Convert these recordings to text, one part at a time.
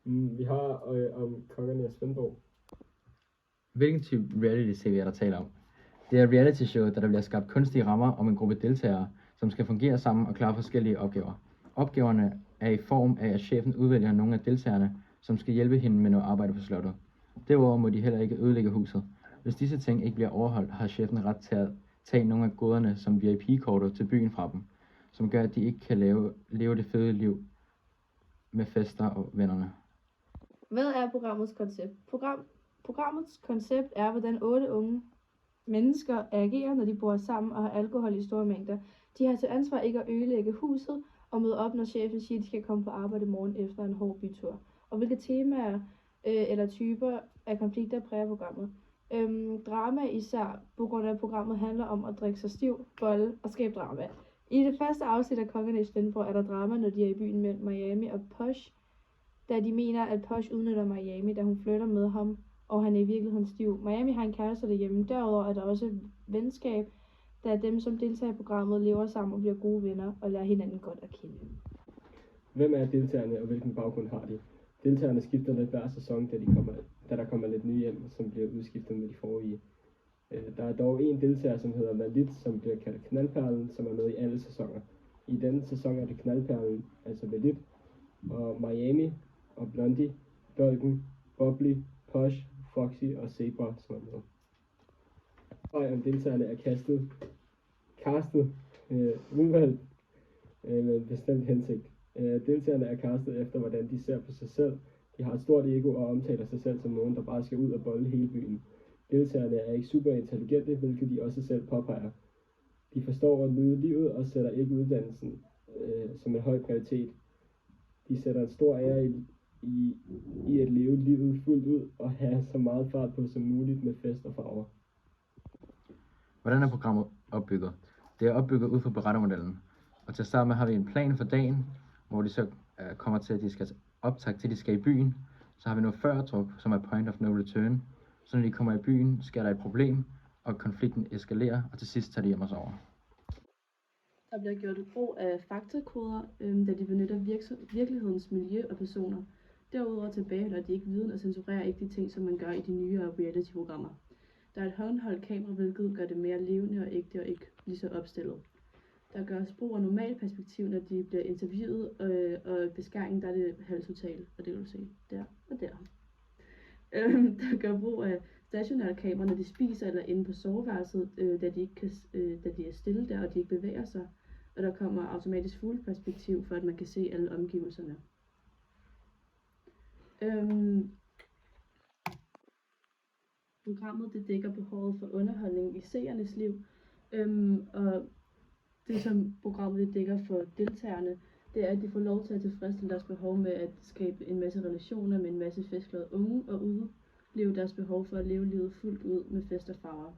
Vi har om kongerne af Svendborg. Hvilken type reality-tv er der tale om? Det er et reality-show, der bliver skabt kunstige rammer om en gruppe deltagere, som skal fungere sammen og klare forskellige opgaver. Opgaverne er i form af, at chefen udvælger nogle af deltagerne, som skal hjælpe hende med noget arbejde på slottet. Derudover må de heller ikke ødelægge huset. Hvis disse ting ikke bliver overholdt, har chefen ret til at tage nogle af goderne som VIP-kortet til byen fra dem, som gør, at de ikke kan leve det fede liv med fester og vennerne. Hvad er programmets koncept? Programmets koncept er, hvordan 8 unge mennesker agerer, når de bor sammen og har alkohol i store mængder. De har til ansvar ikke at ødelægge huset og møde op, når chefen siger, at de skal komme på arbejde i morgen efter en hård bytur. Og hvilke temaer eller typer af konflikter præger programmet? Drama især, på grund af at programmet handler om at drikke sig stiv, bolle og skabe drama. I det første afsnit af Kongerne i Svendborg er der drama, når de er i byen mellem Miami og Posh, da de mener, at Posh udnytter Miami, da hun flytter med ham, og han er i virkeligheden stiv. Miami har en kæreste derhjemme. Derudover er der også venskab, da dem, som deltager i programmet, lever sammen og bliver gode venner og lærer hinanden godt at kende. Hvem er deltagerne, og hvilken baggrund har de? Deltagerne skifter lidt hver sæson, da der kommer lidt nye hjem, som bliver udskiftet med de forrige. Der er dog en deltager, som hedder Valit, som bliver kaldt Knaldperlen, som er med i alle sæsoner. I denne sæson er det Knaldperlen, altså Valit, og Miami og Blondie, Dolken, Bubbly, Posh, Foxy og Zebra, som er med. Om deltagerne er castet udvalgt med en bestemt hensigt. Deltagerne er castet efter, hvordan de ser på sig selv. De har et stort ego og omtaler sig selv som nogen, der bare skal ud og bolle hele byen. Deltagerne er ikke super intelligente, hvilket de også selv påpeger. De forstår at nyde livet og sætter ikke uddannelsen som en høj prioritet. De sætter en stor ære i at leve livet fuldt ud og have så meget fart på som muligt med fest og farver. Hvordan er programmet opbygget? Det er opbygget ud fra berettermodellen. Og til at starte med har vi en plan for dagen, hvor de så kommer til, at de skal optage til, de skal i byen. Så har vi noget førdruk, som er point of no return. Så når de kommer i byen, sker der et problem, og konflikten eskalerer, og til sidst tager de hjem og sover. Der bliver gjort brug af faktakoder, da de benytter virkelighedens miljø og personer. Derudover tilbageholder de ikke viden og censurerer ikke de ting, som man gør i de nyere reality-programmer. Der er et håndholdt kamera, hvilket gør det mere levende og ægte og ikke lige så opstillet. Der gøres brug af normalperspektiv, når de bliver interviewet, og beskæringen, der er det halvtotal, og det vil du se der og der. Der gør brug af stationære kamera, når de spiser eller inde på soveværelset, da de er stille der, og de ikke bevæger sig. Og der kommer automatisk fugleperspektiv, for at man kan se alle omgivelserne. Programmet det dækker behovet for underholdning i seernes liv, og det som programmet det dækker for deltagerne, det er, at de får lov til at tilfredsstille deres behov med at skabe en masse relationer med en masse festglade unge og udleve deres behov for at leve livet fuldt ud med fest og farver.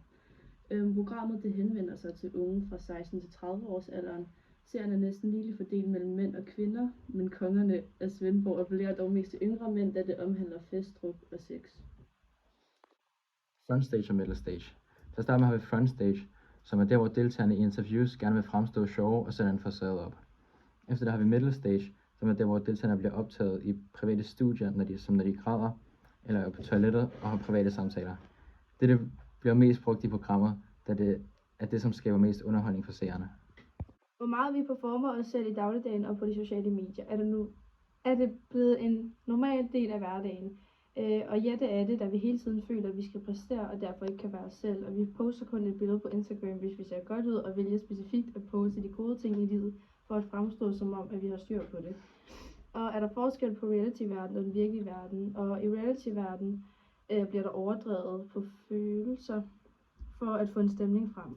Programmet det henvender sig til unge fra 16 til 30 års alderen. Serien er næsten ligeligt fordelt mellem mænd og kvinder, men Kongerne af Svendborg appellerer dog mest til yngre mænd, da det omhandler fest, druk og sex. Frontstage og middle stage. Til at starte med har vi frontstage, som er der, hvor deltagerne i interviews gerne vil fremstå sjove og sætte en facade op. Efter det har vi middle stage, som er der, hvor deltagerne bliver optaget i private studier, når de græder, eller er på toilettet og har private samtaler. Dette bliver mest brugt i programmet, da det er det, som skaber mest underholdning for seerne. Hvor meget vi performer os selv i dagligdagen og på de sociale medier, er det blevet en normal del af hverdagen. Og ja, det er det, da vi hele tiden føler, at vi skal præstere, og derfor ikke kan være os selv. Og vi poster kun et billede på Instagram, hvis vi ser godt ud, og vælger specifikt at poste de gode ting i livet, for at fremstå som om, at vi har styr på det. Og er der forskel på reality-verden og den virkelige verden? Og i reality-verden bliver der overdrevet på følelser, for at få en stemning frem.